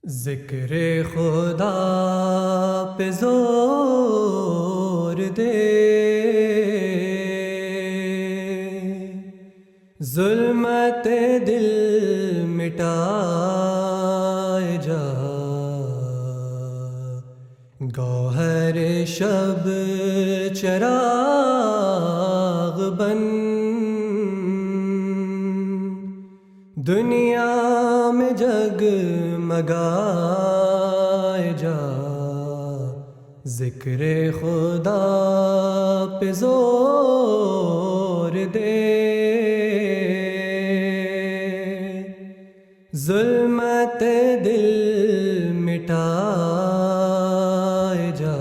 ذکر خدا پہ زور دے، ظلمت دل مٹائے جا، گوہر شب چراغ بن، دنیا میں جگمگائے جا، ذکر خدا پہ زور دے، ظلمت دل مٹائے جا۔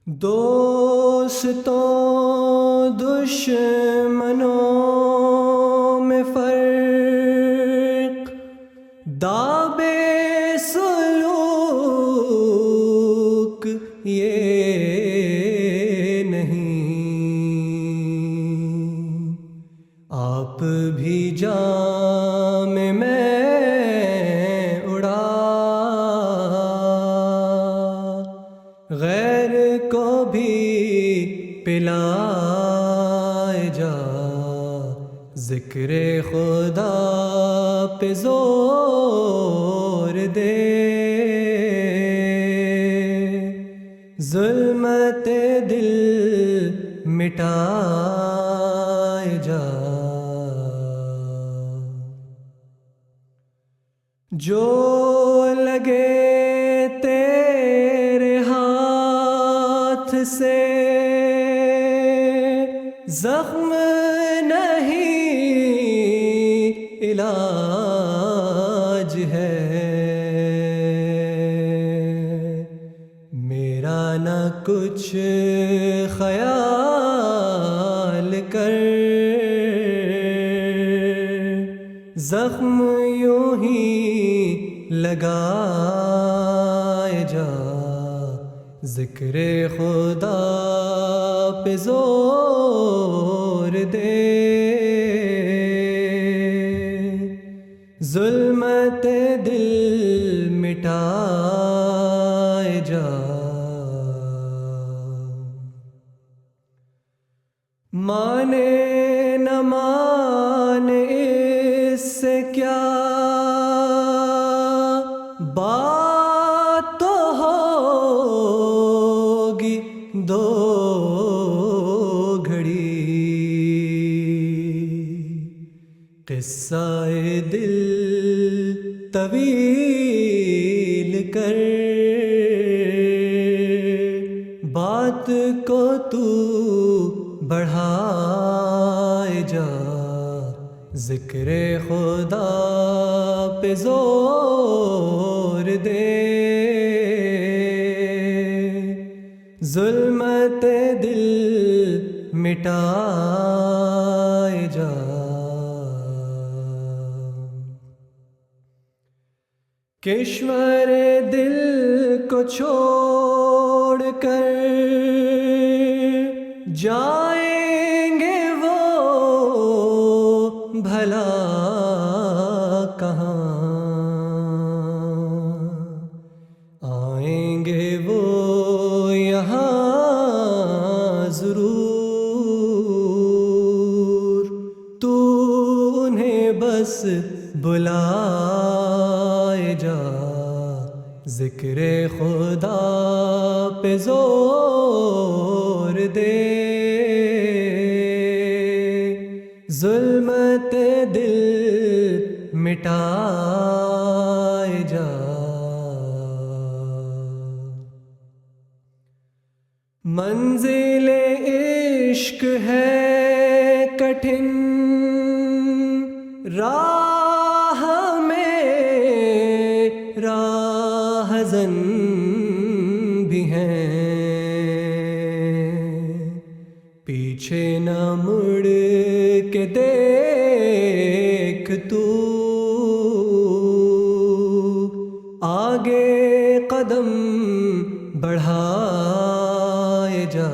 دوستوں دشمنوں میں فرق، داب سلوک یہ نہیں، آپ بھی جام میں اڑا، غیر کو بھی پلائے جا، ذکر خدا پہ زور دے، ظلمت دل مٹائے جا۔ جو لگے تیرے ہاتھ سے زخم نہیں علاج ہے، میرا نہ کچھ خیال کر، زخم یوں ہی لگائے جا، ذکر خدا پہ زور دے، ظلمت دل مٹائے جا۔ مانے نہ مانے اس سے کیا بات تو ہوگی دو گھڑی، قصہ دل طویل کر، بات کو تو بڑھائے جا، ذکر خدا پہ زور دے، ظلمت دل مٹائے جا۔ کشور دل کو چھوڑ کر جائیں گے وہ بھلا کہاں، آئیں گے وہ یہاں ضرور، تو انہیں بس بلائے جا، ذکر خدا پہ زور دے، ظلمت دل مٹائے جا۔ منزل عشق ہے کٹھن، راہ میں راہزن بھی ہیں، پیچھے نہ مڑ کے دیکھ تو، آگے قدم بڑھائے جا،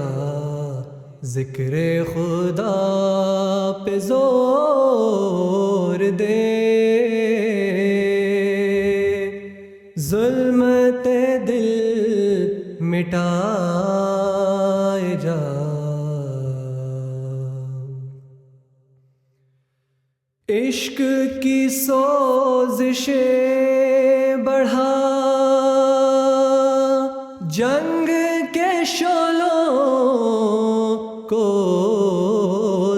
ذکر خدا پہ زور دے ظلمت دل مٹائے جا عشق کی سوزشیں بڑھا جنگ کے شعلوں کو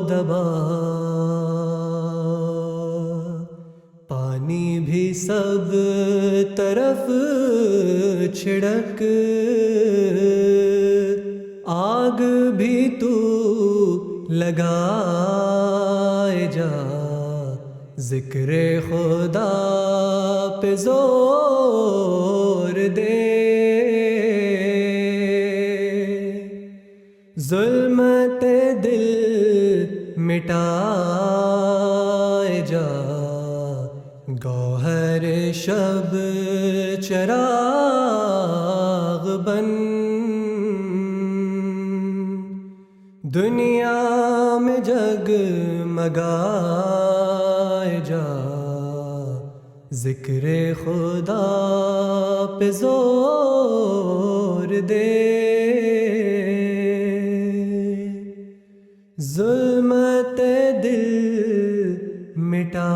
دبا پانی بھی سب طرف چھڑک آگ بھی تو لگائے جا ذکر خدا پہ زور دے ظلمت دل مٹائے جا گوہر شب چراغ بن دنیا میں جگمگائے جا ذکر خدا پہ زور دے ظلمت دل مٹا